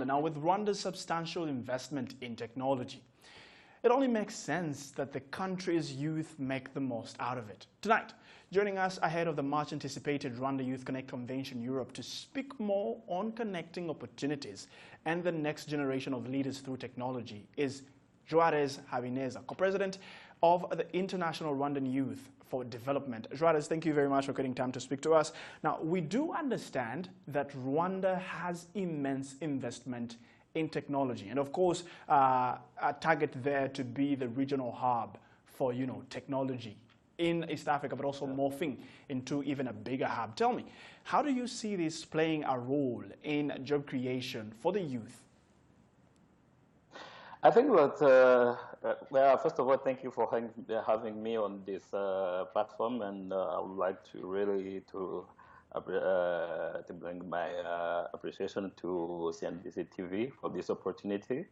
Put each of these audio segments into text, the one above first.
Now, with Rwanda's substantial investment in technology, it only makes sense that the country's youth make the most out of it. Tonight, joining us ahead of the much-anticipated Rwanda YouthConnekt Convention Europe to speak more on connecting opportunities and the next generation of leaders through technology is Jaures Habineza, co-president of the International Rwandan Youth for Development. Jaures, thank you very much for getting time to speak to us. Now, we do understand that Rwanda has immense investment in technology, and of course, a target there to be the regional hub for, technology in East Africa, but also morphing into even a bigger hub. Tell me, how do you see this playing a role in job creation for the youth? I think that, well, first of all, thank you for having me on this platform, and I would like to really to bring my appreciation to CNBC TV for this opportunity.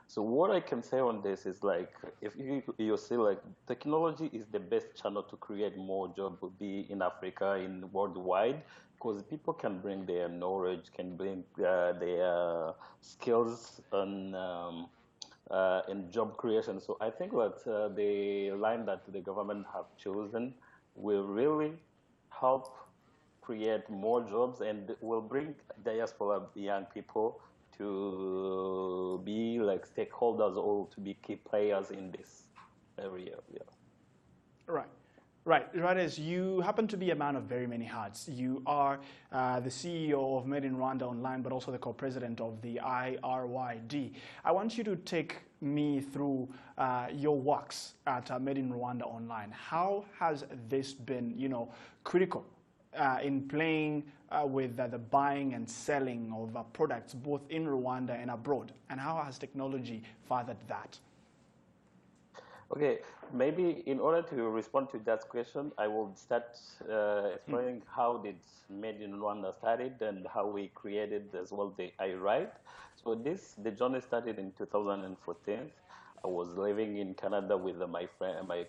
So what I can say on this is, like, if you see, like, technology is the best channel to create more jobs, would be in Africa, in worldwide, because people can bring their knowledge, can bring their skills in job creation. So I think that the line that the government have chosen will really help create more jobs and will bring diaspora young people to be like stakeholders or to be key players in this area. Yeah. Right. Jaures, you happen to be a man of very many hats. You are the CEO of Made in Rwanda Online, but also the co-president of the IRYD. I want you to take me through your works at Made in Rwanda Online. How has this been, critical in playing with the buying and selling of products both in Rwanda and abroad? And how has technology furthered that? Okay, maybe in order to respond to that question, I will start explaining how did Made in Rwanda started and how we created as well the IRYD. So the journey started in 2014. I was living in Canada with my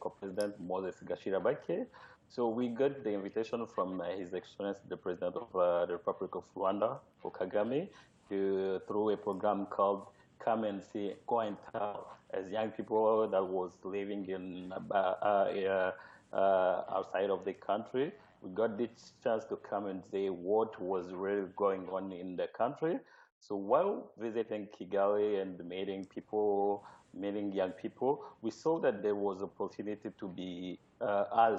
co-president Moses Gashirabake. So we got the invitation from His Excellency the President of the Republic of Rwanda, Kagame, through a program called Come and See, Go and Tell, as young people that was living in outside of the country. We got this chance to come and see what was really going on in the country. So while visiting Kigali and meeting young people, we saw that there was opportunity to be, as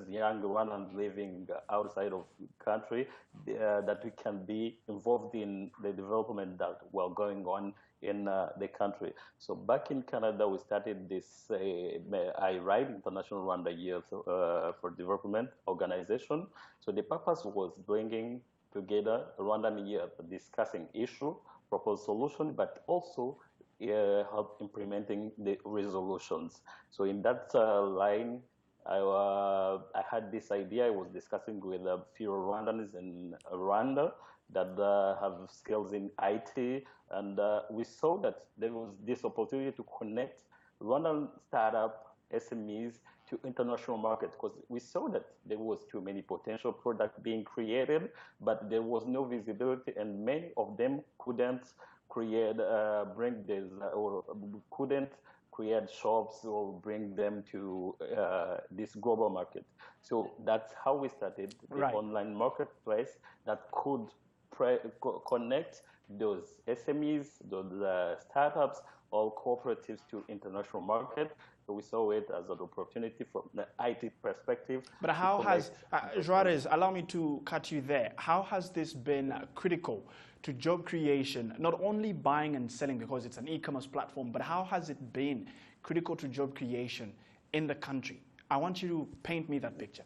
young Rwandans living outside of the country, that we can be involved in the development that were going on in the country. So back in Canada, we started this IRYD, International Rwandan Youth for Development organization. So the purpose was bringing together Rwandan youth, discussing issue, propose solution, but also help implementing the resolutions. So in that line, I had this idea. I was discussing with a few Rwandans in Rwanda that have skills in IT, and we saw that there was this opportunity to connect Rwandan startup SMEs to international market, because we saw that there was too many potential products being created, but there was no visibility, and many of them couldn't create, bring this, or couldn't create shops or bring them to this global market. So that's how we started the online marketplace that could connect those SMEs, those startups, or cooperatives to international market. So we saw it as an opportunity from the IT perspective. But how has, Jaures, allow me to cut you there. How has this been critical to job creation, not only buying and selling because it's an e-commerce platform, but how has it been critical to job creation in the country? I want you to paint me that picture.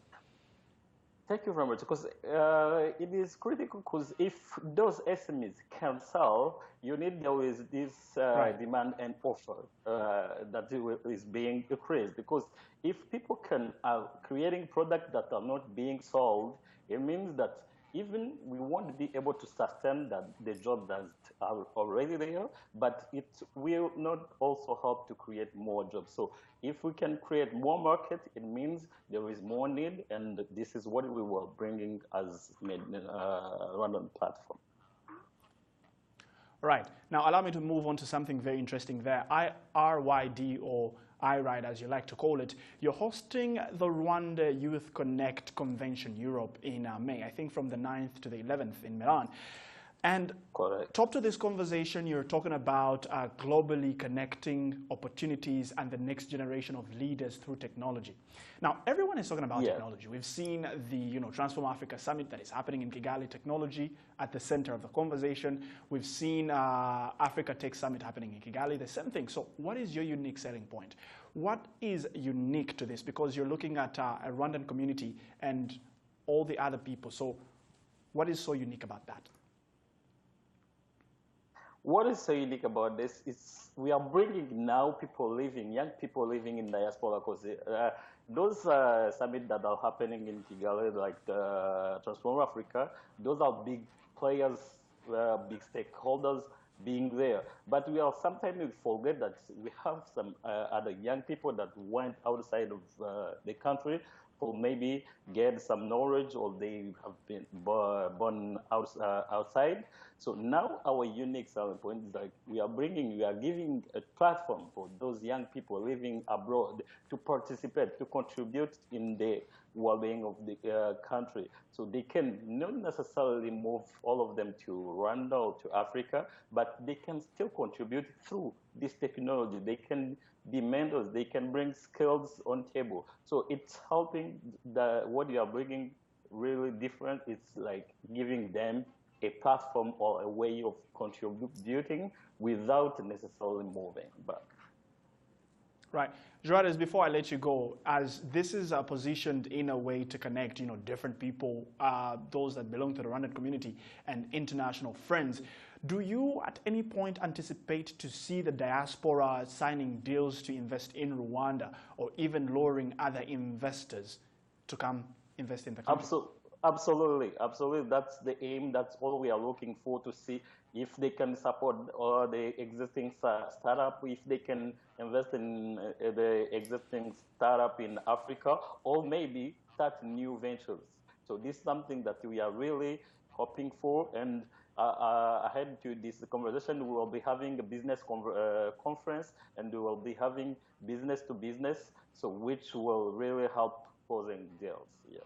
Thank you very much, because it is critical, because if those SMEs can sell, you need always this demand and offer that is being increased. Because if people can creating products that are not being sold, it means that even we won't be able to sustain the job that are already there, but it will not also help to create more jobs. So if we can create more market, it means there is more need, and this is what we were bringing as Rwandan platform. Right. Now, allow me to move on to something very interesting there. IRYD, or IRIDE as you like to call it, you're hosting the Rwanda YouthConnekt Convention Europe in May, I think from the 9th to the 11th in Milan. And Correct. top to this conversation, you're talking about globally connecting opportunities and the next generation of leaders through technology. Now, everyone is talking about technology. We've seen the Transform Africa Summit that is happening in Kigali, technology at the center of the conversation. We've seen Africa Tech Summit happening in Kigali, the same thing. So what is your unique selling point? What is unique to this? Because you're looking at a Rwandan community and all the other people. So what is so unique about that? What is so unique about this is we are bringing now young people living in diaspora, because those summits that are happening in Kigali, like the Transform Africa, those are big players, big stakeholders being there. But sometimes we forget that we have some other young people that went outside of the country for maybe get some knowledge, or they have been born outside. So now our unique selling point is like we are giving a platform for those young people living abroad to participate, to contribute in the well-being of the country. So they can not necessarily move all of them to Rwanda or to Africa, but they can still contribute through this technology. They can be mentors, they can bring skills on table. So it's helping what you are bringing really different. It's like giving them a platform or a way of contributing without necessarily moving back. Right. Jaures, before I let you go, as this is positioned in a way to connect, different people, those that belong to the Rwandan community and international friends, do you at any point anticipate to see the diaspora signing deals to invest in Rwanda, or even luring other investors to come invest in the country? Absolutely. That's the aim. That's all we are looking for, to see if they can support the existing startup, if they can invest in the existing startup in Africa, or maybe start new ventures. So this is something that we are really hoping for. And ahead to this conversation, we will be having a business conference, and we will be having business to business, so which will really help closing deals. Yes.